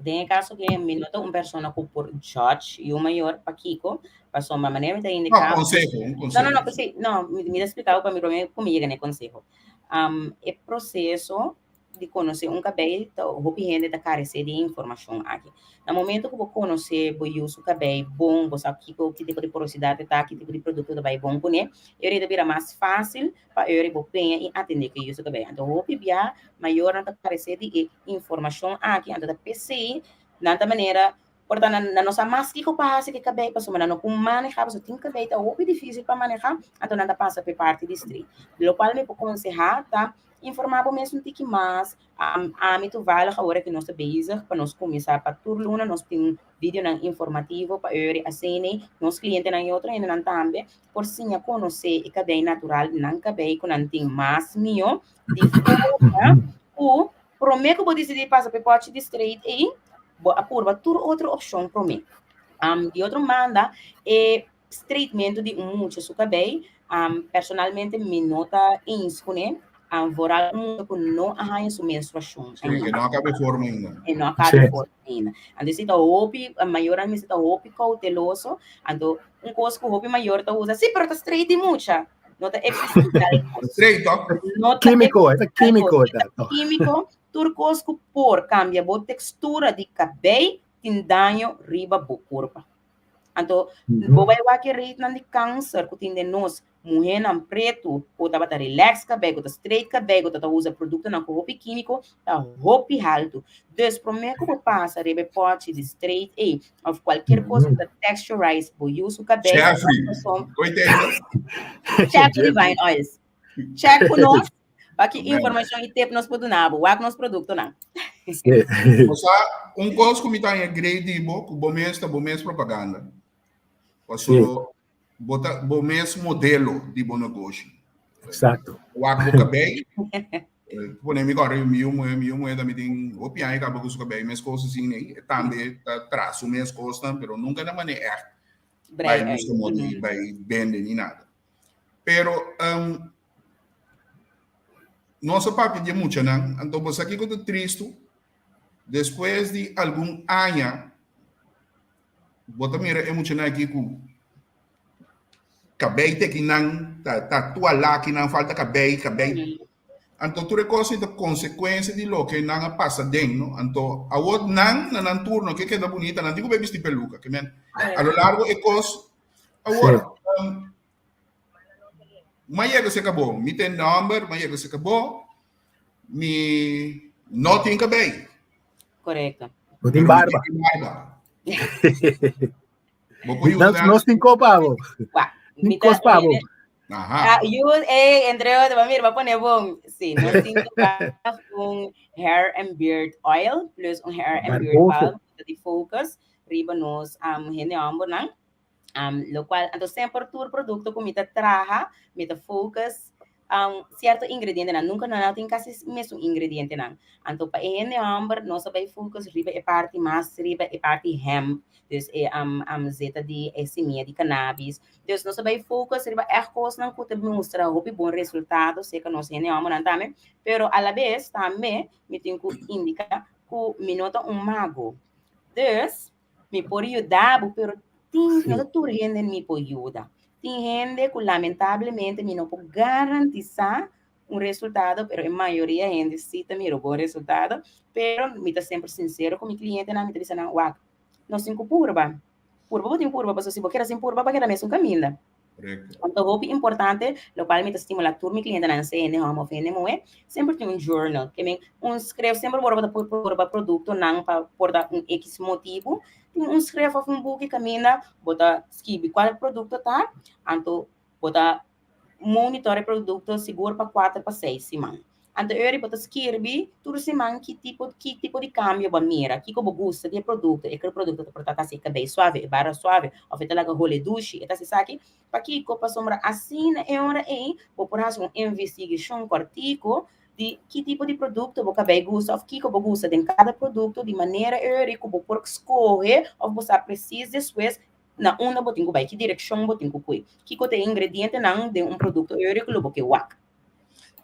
tem caso que me nota pessoa com por judge e o maior para Kiko passou uma maneira de indicar conselho não me explicar para mim como chega no conselho é processo de conhecer cabelo o que da carecer de informação aqui no momento que você conhecer o uso cabelo bom você sabe que tipo de porosidade tá que tipo de produto vai bom com ele ele vira mais fácil para ele bem e atender que uso cabelo então o que via maior na carecer de informação aqui então da PC da maneira portanto na nossa mais que passa que cabelo passou mas não como manejar você tem cabelo tá o difícil para manejar então nada passa por parte de street pelo qual me aconselhar tá informar o mesmo que mais a mim tu vai agora que nós basic para nós começar para turluna nós tem vídeo informativo para eu assim nós cliente na outra ainda não também por sim a conhecer e cabelo natural não cabelo com não tem mais mio de forma o prometo que vou decidir passar para parte de straight e a curva tudo outra opção para mim de outro manda é straightmento de muito seu cabelo personalmente me nota isso né voral que não arranha sua menstruação. Sim, que não acaba forma ainda. E não acaba forma ainda. Então, se está hopi, a maior vezes está hopi cauteloso, então, coisa que o hopi maior está usa, sim, pero está straight de mucha. Não está eficiente. Straight, ó. Químico, é químico. Químico, tudo coisa que por cambia a textura de cabelo, tem dano riba do corpo. Então, vai que rate de câncer que tem de nós, mulher não preto, ou tá bata relax cabelo, tá straight cabelo, tá usa produto na roupa químico, tá roupa alto. Des prometo que passa rebe pote de straight e of qualquer coisa que texturize, por uso cabelo. Check Divine Oils. Check com nós. Aqui informação e tempo nós podemos dar, o que nós produto não. Você coisa que me tá em grade boco, bom mês propaganda. Passou bota bom mês modelo de bom negócio. Exato. Wak cabelo. Pone mi corre mio também tem o piano que acaba com o cabelo, mas coisas assim aí, também traz o mesmo coisa, pero nunca na maneira vai nos commodity, vai vender nem nada. Pero nosso papo de muito não, então você aqui quando triste, depois de algum ano, bota mira emocional aqui com cabelo que não tá tua lá que não falta cabelo. Então, tu reconhece a consequência de lo que não passa dentro. Então, a outra não turno que queda bonita, não digo bem vestir peluca, que men, a lo largo é coisa. Agora, mas se acabou, me tem number, mas se acabou, me não tem cabelo. Correto. Não tem barba. Nós tem copavo. Tem cospavo. Entre outros, mira, vai poner bom. Sim, nós temos hair and beard oil, plus hair and beard balm de focus, riba nós rende ambos, não? Lo qual, então sempre todo produto que me traga, me focus certo ingrediente, nunca não tem quase mesmo ingrediente, não. Então para rende ambos, nós vai focus riba é parte mais riba é parte hemp, dus zeta de semente de cannabis. Dus nós vai focus riba é coisa não que mostra o bom resultado, sei que nós rende ambos não também, pero a la vez também me tem que indicar que me nota mago. Dus me pode ajudar, pero não tudo rende me pode ajudar. Tem gente que, lamentavelmente, não pode garantizar resultado, mas a maioria da gente sim tem um bom resultado, mas eu estou sempre sincero com o cliente, não me diz, não, não tem curva. Curva, tem curva, mas se você quer sem curva, vai querer mesmo caminho. Então, é importante, o qual me estimula todo o cliente não sei, não sempre tem journal, que me escreve sempre por produto, não por X motivo. Tem escreve book que caminha, bota escreve qual produto tá, então bota monitor o produto seguro para 4 para 6 semanas. Então eu bota escreve tudo semana que tipo de cambio vai mira, que como gosta de produto, e que o produto tá para assim cabelo suave, barra suave, ou feita lá com role douche, e tá se sabe, para que copa sombra assim é hora aí, vou por razão investigação cortico de que tipo de produto você vai gostar, ou que você gosta de cada produto, de maneira que você pode escolher, ou você precisa depois, na onda você vai, que direção você tem que tem ingrediente não de produto que você vai.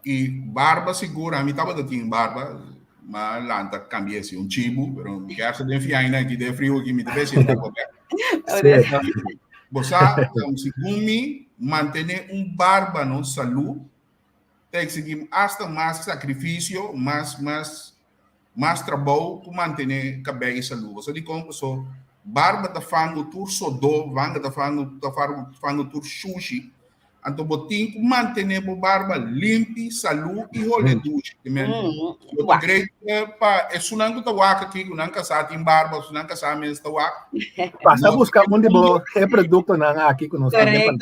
E barba segura, a mim estava dando barba, mas lá está cambiando assim, chibo, pero que acha de enfiar aqui de frio que me deve ser qualquer. Você, segundo manter barba na saúde, tem que seguir hasta mais sacrifício, mais trabalho para manter cabelo e saúde. Você diz como pessoa, barba está fazendo tur sodô, vanga está fazendo tur sushi. Então, botinho que manter a barba limpa, saúde e rolê duche. Eu acredito que é só não que waka aqui, não que sabe tem barba, só não que sabe mesmo está waka. Passa a buscar onde é produto aqui que nós temos.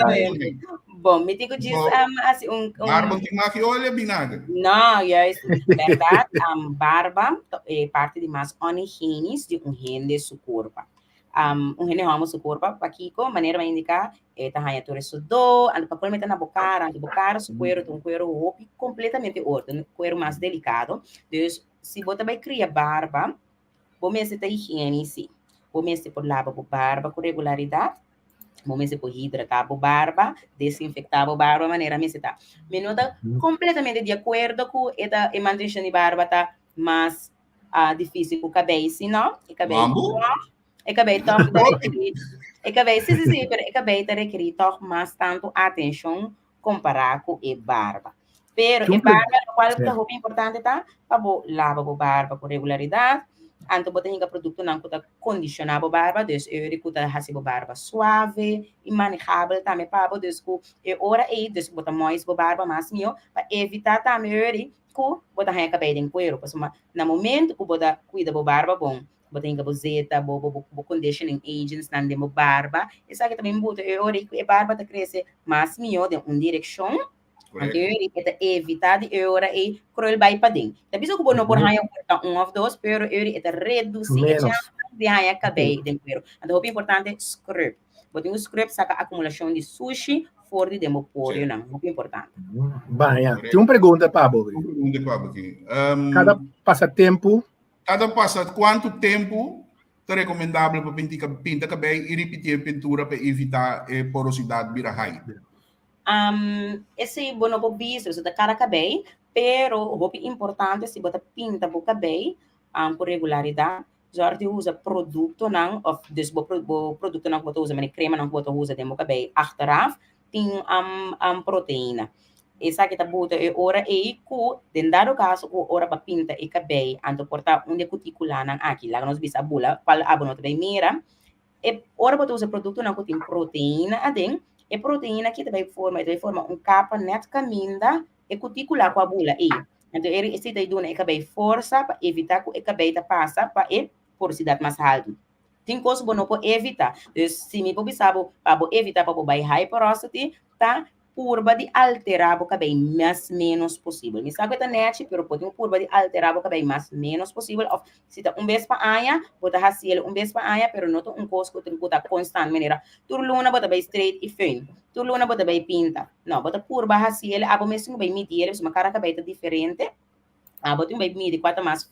Bom, me digo disso, assim, barba tem mais que olha vinagre. Não, é verdade, barba é parte de mais onigênis de rende seu corpo. Rende ramo seu corpo, aqui com maneira vai indicar tahanha torre sudô, ando para meter na bocara, seu cuero tem cuero completamente outro, cuero mais delicado. Então, se você vai criar barba, vamos ter higiene sim. Vamos ter por lavar a barba com regularidade. Vamos por hidratar a barba, desinfectar a barba, maneira me está. Me nota completamente de acordo com a manutenção de barba tá mais difícil com o cabelo, senão o cabelo requer mais tanto atenção comparado com a barba. Pero a barba, qual é o importante tá? Para lavar a barba com regularidade. Então, você tem produto não que condicionar a barba, dus eu que a barba suave e manejável também para que hora aí, dus você moist a barba mais mio para evitar também que você tenha cabelo em cuero, porque no momento que você cuida da barba bom, você tem que zeta, conditioning agents na de barba, isso aqui também bota hora que a barba tá crescer mais mio de uma direção. Então, eu evitar de hora e crol vai para dentro. Tapi se não por hanya um of those, pero eu reduzir a chance de hanya cabelo dentro. Então, o importante é scrub. Botem o scrub saca a acumulação de sushi, for de demo por não, muito importante. Bem, tem uma pergunta, Pablo. Cada passatempo. Quanto tempo é recomendável para pintar cabelo e repetir a pintura para evitar a porosidade vira high? Esse bono po visto da cara cabelo, pero o importante se bota pinta o cabelo por regularidade. Zorg usa produto não, of dus produto não bota usa, mas crema não bota usa demo cabelo achteraf tem proteína. Essa que tá bota é hora e cu dentro do caso o hora para pinta e cabelo anto portar onde cuticular não aqui lá nós bisa bula qual abono também mira e hora bota usa produto não tem proteína adem e proteína que também forma capa net caminda e cuticular com a bula e então ele esse daí dona e cabelo força para evitar que o cabelo passa para e porosidade mais alta. Tem coisa boa para evitar. Então, se me pobisabo para evitar para o high porosity, tá curva de alterar o cabelo mais menos possível. Me sabe que tá net, pero pode curva de alterar o cabelo mais menos possível. Se tá vez para aia, bota haciel vez para aia, pero não um coisa que tem que botar constante maneira. Tu luna bota bem straight e fino. Tu luna bota bem pinta. Não, bota curva haciel, abo mesmo bem medir, se uma cara cabelo diferente. Botem bem medir quanto mais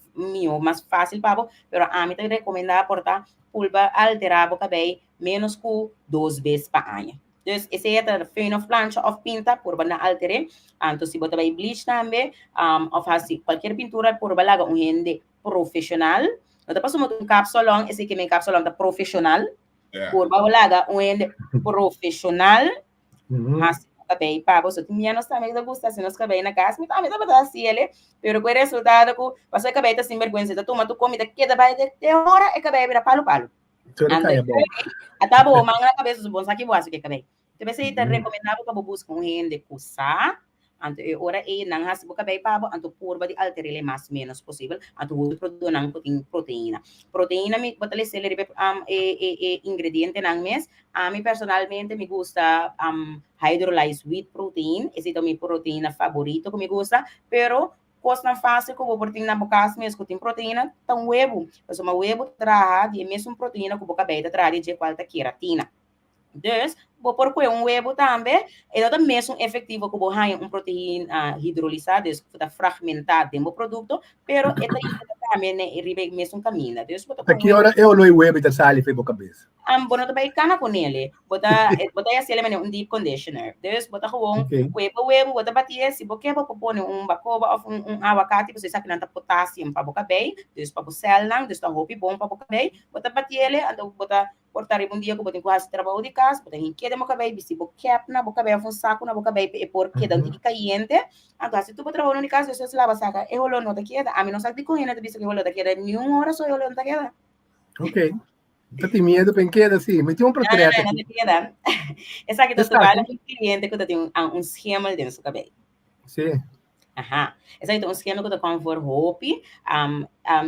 fácil para pero a mim te recomenda portar pulpa alterar o cabelo menos que 2 vezes para aia. Dus esse é a fino plancha of pinta por na altere. Então se botar bem bleach também, of assim qualquer pintura por balaga rende profissional. Então passamos um capsulão, esse que é capsulão da profissional. Por balaga rende profissional. Mas cabelo para você tinha nós também gusta se nós cabelo na casa, me também dá assim ele, pero com o resultado que passou cabelo tá sem vergonha, tá toma tu comida que da vai de hora e cabelo vira palo. Até bom, mas na cabeça bom sabe boa que cabelo. Então você tá recomendável para buscar rende cusa, anto hora e não has boca cabelo para anto curva de alterar ele mais menos possível, anto o produto não tem proteína. Proteína me botar celery ingrediente não mes. A mim personalmente me gusta hydrolyzed wheat protein, esse é o meu proteína favorito que me gusta, pero coisa fácil como proteína boca mesmo que tem proteína, então huevo, mas uma huevo traz de mesmo proteína que boca beta traz de qualquer queratina. Dus, vou pôr huevo também, é o mesmo efetivo que vou proteína hidrolisada, que está fragmentada dentro do produto, pero também é mesmo caminho. A que hora eu não huevo da sali foi boca cabeça? Bono também cana com ele, bota esse elemento deep conditioner. Dus, bota gewoon huevo, bota batia, se você quer pôr bacoba ou aguacate, você sabe que não tem potássio para boca bem, dus para o céu não, dus tá roupa bom para boca bem, bota batia ele, então bota portar um dia que botem quase trabalho de casa, botem em queda boca bem, se boca cap na boca bem, um saco na boca bem, e por queda um caliente, então se tu botar trabalho de casa, você se lava saca, e rolou não da queda, a mim não sabe de correndo, tu disse que rolou da queda, nenhuma hora só rolou da queda. Ok. Tá tem medo para queda assim, mas tem um projeto. Não tem queda. Essa aqui tu trabalha com cliente que tem um esquema dentro do seu cabelo. Sim. Aha. Essa é um esquema que eu confor hope.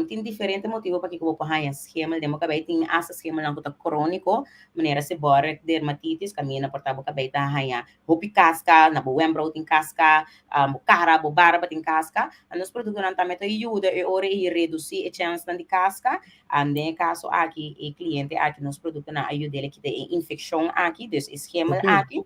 Tem diferentes motivos para que eu vou um esquema de meu cabelo. Tem esse esquema não que crônico, maneira se bora dermatitis, caminha por tabo cabelo tá hanha. Hope casca, na boa embro tem casca, cara, bo barba tem casca. Nos produtos não também ajuda e ora e reduzir a chance de casca. Ande caso aqui e cliente aqui nos produtos na ajuda ele que tem infecção aqui, desse esquema aqui.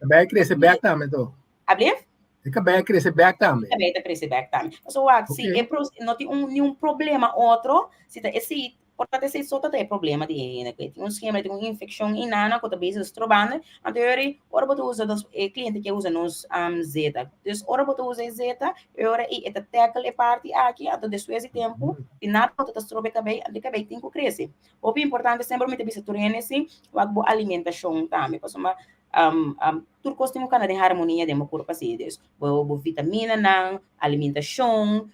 Vai crescer back também então. Abrir? Fica bem crescer back também. Também crescer back também. So se não tem nenhum problema outro, se esse portanto esse só tem problema de né, tem um esquema de uma infecção inana que talvez estrobando, anterior ora botou usa dos cliente que usa nos zeta. Dus ora botou usa zeta, ora e esta tackle parte aqui, até depois de tempo, e nada botou estrobe cabelo, de cabelo tem que crescer. O importante sempre me ter turene assim, a alimentação também, para somar tudo costume que de harmonia de meu corpo assim, bo vitamina não, alimentação,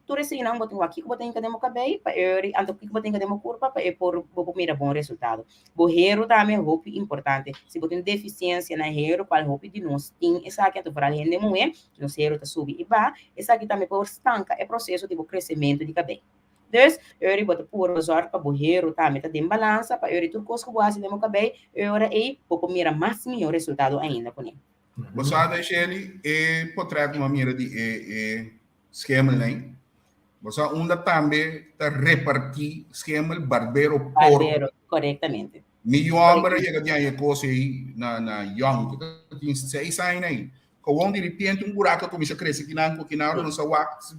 tudo isso não botem aqui que botem que demo cabelo, para eu ando que botem que demo corpo para eu por primeiro bom resultado. Bo hero também é roupa importante. Se botem deficiência na hero, qual roupa de nós tem essa aqui tu para rende muito, que no hero tá subir e ba, essa aqui também por estanca é processo de crescimento de cabelo. Dus, eu boto por usar para borreiro, tá? Meta de balança, para eu tudo coisa que eu acho de meu cabelo, eu aí vou mira mais melhor resultado ainda com ele. Você acha que ele pode uma mira de esquema, né? Você unda também tá repartir esquema barbeiro porco. Barbeiro, corretamente. Mi yombra chega de coisa aí na young, tem 6 anos aí. Como de repente buraco começa a crescer que não se wax,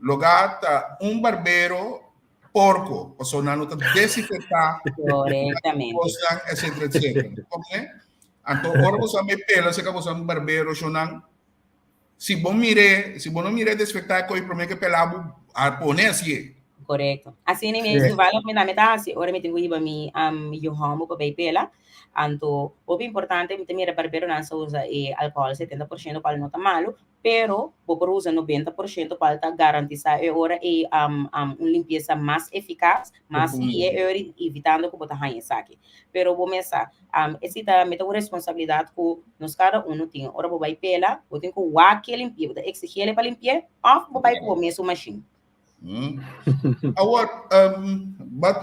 lugar tá barbeiro porco, o so não tá desinfetar, Corretamente. etc, etc. Como é? Então, ora você me pela, se você barbeiro, se bom não mire desinfetar, coi para mim que pelabo a poner assim. Correto. Assim mesmo, vale a pena meter assim, ora me tenho iba mi yo homo para bem pela. Anto, o importante me mira barbeiro não se usa álcool 70% para não tá malo, pero por usa 90% para tá garantizar ora limpeza mais eficaz, mas evitando que botar ranha saque. Pero vou começar, esse tá meta uma responsabilidade que nos cada tem. Ora vou vai pela, vou ter que waque limpar, vou exigir ele para limpar, ou vou vai com o mesmo machine. Agora,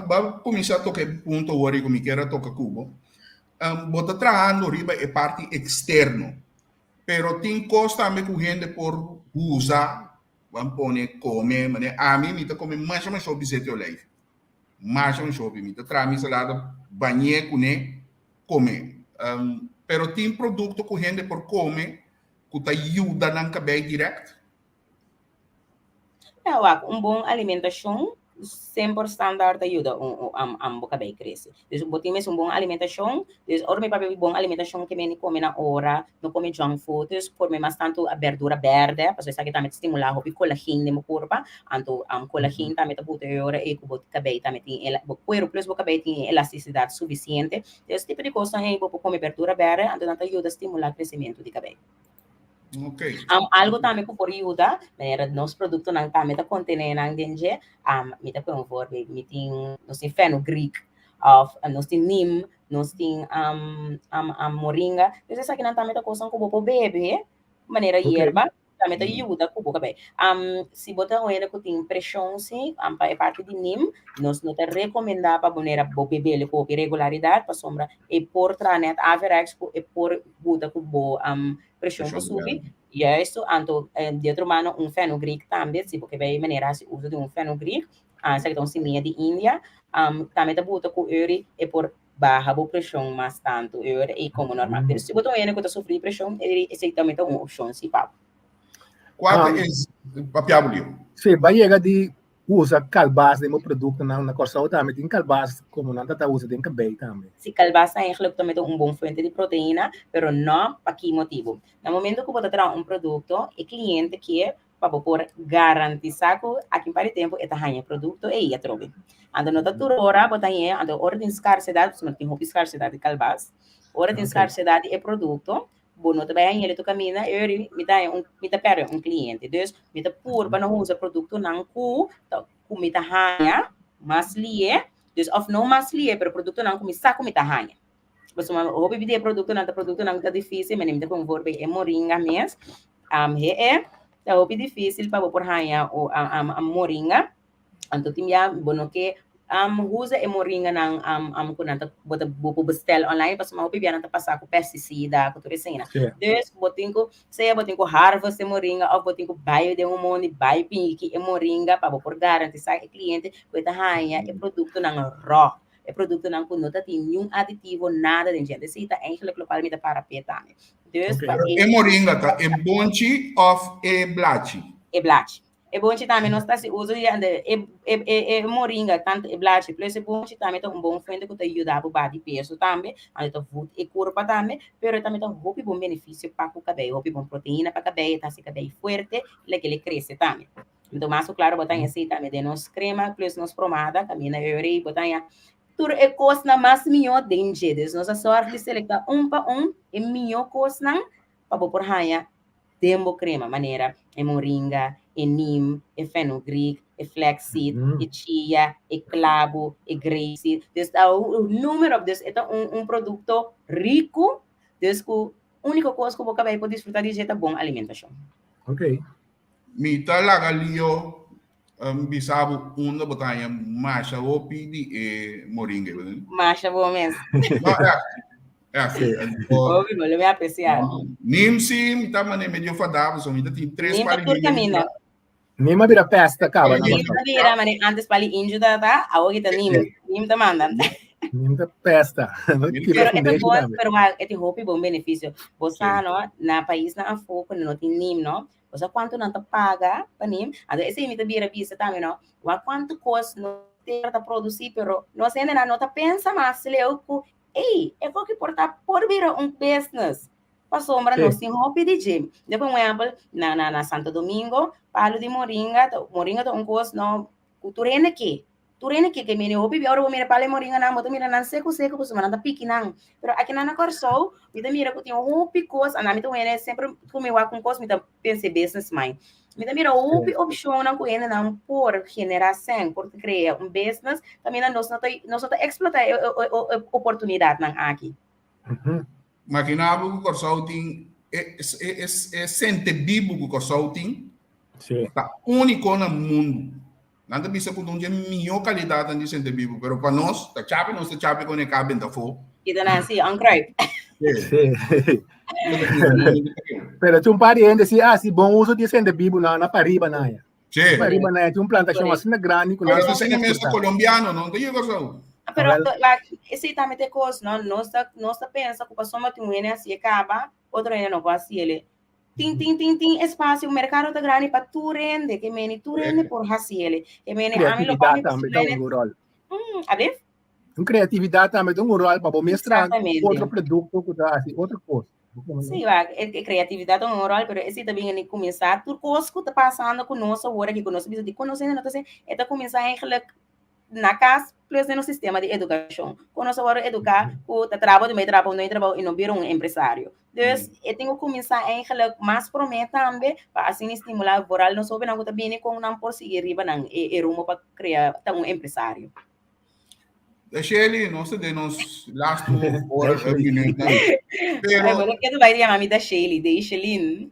vamos começar a tocar ponto agora como quero tocar cubo. Bota trabalhando riba é parte externo, pero tem costa me correndo por usar, vamos pôr comer, mas a mim me tá comer mais sobre o life, mais sobre me tá traz salada banhe com comer, pero tem produto correndo por comer que tá ajuda na cabelo direto. Uma boa alimentação sempre standard ajuda boca bem crescer. Então, botar mesmo uma boa alimentação, então, ora me papai boa alimentação que me come na hora, não come junk food, então, por me mais tanto a verdura verde, porque isso aqui também estimula o colagênio no corpo, então, colagênio também tá bota hora e que boca bem também tem ela, cuero plus boca bem tem elasticidade suficiente. Então, esse tipo de coisa aí, boca come verdura verde, então, ajuda a estimular o crescimento de cabelo. Okay. Algo também que por ajuda, maneira nos produtos não também tá contendo não denge, me tá com for me tem nós tem fenugreek, nós tem neem, nós tem moringa, então essa aqui não também tá coisa com o bebê, maneira hierba, também tá ajuda com o bebê. Se botar o que tem pressão sim, é parte de neem, nós não te recomendar para maneira o bebê ele com regularidade para sombra e por tranet average e por buta com pressão que subir, e isso, então, de outro mano, fenugreek também, se porque vai maneira se usa de fenugreek, essa que é semente de Índia, também tá buta com ele e por barra a pressão mais tanto, ele e como normal. Se botar ele que tá sofrendo pressão, ele esse também é uma opção, se pá. Qual é o papel? Sim, vai chegar de usa calbas de meu produto na corção também tem calbas como não tá usa tem cabelo também. Se calbas é também bom fonte de proteína, pero não para que motivo. No momento que você traz produto, o cliente quer para poder garantizar que aqui para tempo é tamanho produto e ia trobe. Ando não tá tudo hora, botar aí, ando hora de escassez, se tem escassez de calbas, hora de escassez é produto. Bom, não também ele tu caminha, eu me dá perde cliente, então me dá por para não usar produto não me dá hanha, mas lie, então of não mas lie, pero produto não me saco me dá hanha. Mas uma hobby de produto não tá difícil, mas me dá com verbo é moringa mesmo, tá hobby difícil para por hanha ou moringa, então tinha bom que usa e moringa nang kunanta bota bestel online pas mau pibian ta passar com pesticida com tudo assim. Des botingo harvest e moringa ou botingo baio de monte baio pinki e moringa para por garantir sai cliente que tá rainha e produto nang raw e produto nang não tá tem nenhum aditivo nada de gente se tá eigenlijk localmente para petame. Des e moringa tá e bonchi of e blachi. E blachi. É bom também nós tá se usa de moringa tanto e blachi plus é bom também tá bom fonte que tá ajuda para body peso também aí tá food e corpo também pero também tá hope bom benefício para o cabelo hope bom proteína para cabelo tá se cabelo forte que ele cresce também então mais claro botar assim também de nós crema plus nós pomada caminha eu botar tudo é coisa mais melhor dentro nós a sorte de selectar para e melhor coisa para por raia dembo crema maneira é moringa e neem, e fenugreek, e flaxseed, e chia, e clavo, e grapeseed. Então, o número de é produto rico, então, a única coisa que você vai poder desfrutar de é boa alimentação. Ok. Me tá lá galio, bisabo uma botanha macha ou pidi e moringa, né? Macha bom mesmo. É assim. Óbvio, eu vou apreciar. Neem sim, tá mané meio fadável, só ainda tem 3 palinhos. Nem uma vira pesta, cara. Nem uma vira, mas antes para injuda tá, agora que tá nem tá mandando. Muita festa. Pero ito hope bom benefício. Você no na país na foco no tinim no. Você quanto não te paga panim. Ado esse me bira bisa também no. Wa quanto custa no ter ta produzir pero não sei ainda não tá pensa mas se eu ei, é que portar por vir business. Pa sombra no sin hope de gym. Depois um exemplo na Santo Domingo, Palo de Moringa tá coisa no turene que mene hopi bi oro mira pale moringa na moto mira nan seco ko sumana ta piki nan pero aqui na Corsol mita mira ko tinha hopi cos ana mita wene sempre come wa com cos mita pense business mind mita mira hopi option na ko ene nan por generação por criar business também nós não explotar oportunidade nan aqui maquinabo ko Corsol tem é sente bibo ko Corsol tem tá único no mundo. Nada bisa kung dia melhor qualidade de sente vivo, pero para nós, tá chape com o cabin da fo. Kita nasi angkrep. Pero tu pari ainda se bom uso de sente vivo na pariba na ya. Sim. Pariba na tem plantação assim na grande com nós. Mas você mesmo colombiano, não tem coisa. Pero esse também tem coisa, não? Nós pensa que a pessoa tem um assim acaba, outro ainda não passa ele. Tem espaço, o mercado tá grande para tu rende, que meni tu rende por haciele, que meni a mim lo também tem um rol. A ver? Criatividade também tem um rol para mostrar outro produto que dá assim, outra coisa. Sim, criatividade é um rol, pero esse também é começar tudo coisa que tá passando com nossa hora que nós precisa de conhecer, não tá assim, é começar a na casa plus no sistema de educação. Quando nós vamos educar, o trabalho e não vira empresário. Então, eu tenho que começar a mais prometer também para assim estimular o moral. Não soube não está bem com não por seguir riba não é rumo para criar um empresário. Shelly, nós temos last horas minutos. Pero eu quero vai dizer a mim da Shelly, de Shelly.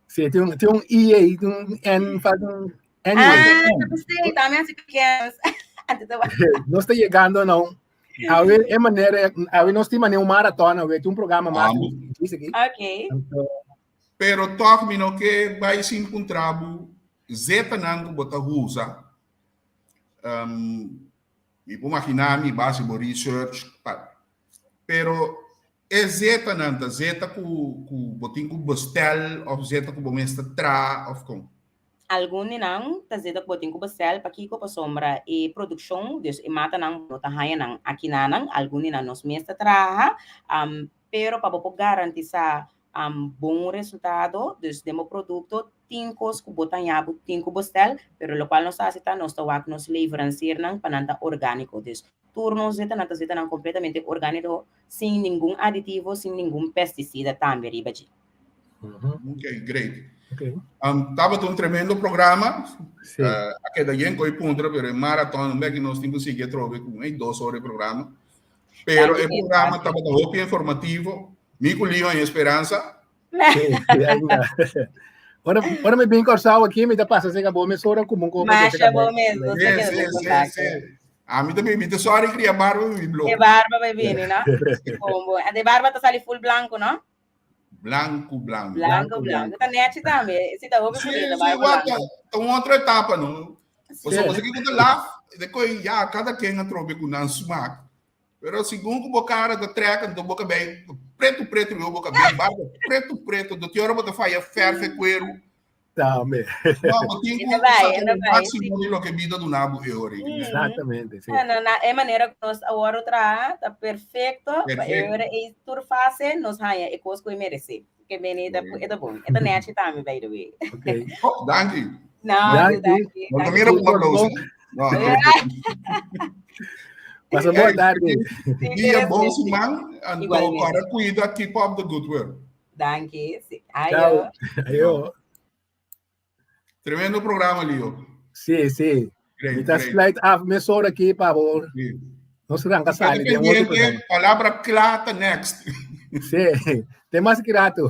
Sim, tem um I aí, um N faz um sei, também assim pequenos. Não está chegando, não. É maneira, nós temos uma maratona, tem um programa mais. Ok. Pero toque me que vai se encontrar zeta nango bota rusa. Me vou imaginar me base por research, pero é zeta nanta, zeta com botin com bostel ou zeta com bomesta tra of com alguns não tá zeta botin com bostel para que com sombra e produção dus e mata não nota raia não aqui não alguns não nos mesta tra pero para poder garantizar bom resultado dus demo produto tincos que botan yabo tinco bostel pero lo qual nós está nós tá nos livranciar não para nada orgânico dus turnos zeta não completamente orgânico sem nenhum aditivo sem nenhum pesticida também ribaji. Ok, great. Okay. Tava um tremendo programa. Aqui da gente coi puntra pero maratona não é que nós temos que seguir trobe com 2 horas de programa. Pero o programa tava muito informativo. Mico Leon em Esperança. Ora me bem Corsol aqui, me dá passa se acabou me sora com um mas é bom mesmo. Sim. A mim também me dá só a criar barba me bloco. De barba vai vir, não? Como a de barba tá sali full blanco, não? Blanco. Tá net também. Se tá ouvindo bonita, barba. Tá uma outra etapa, não? Você que tá lá, depois já cada quem atrobe com não smack. Pero segundo o cara da treca do boca bem preto meu boca bem barba preto do teor bota faia ferve cuero também não tem que máximo de lo que vida do nabo é hora exatamente sim é maneira que nós agora outra tá perfeito agora é tur fase nos raia é coisa que merece que menina é bom é da net também by the way okay thank you não também era uma pausa Mas boa tarde. Dia bom semana. Então, para cuidar, keep up the good work. Thank you. Ayo. Tremendo programa, Leo. Sim. Está slide up, me sobra aqui, por favor. Não se arranca sali. Palavra clara next. Sim. Tem mais que grato.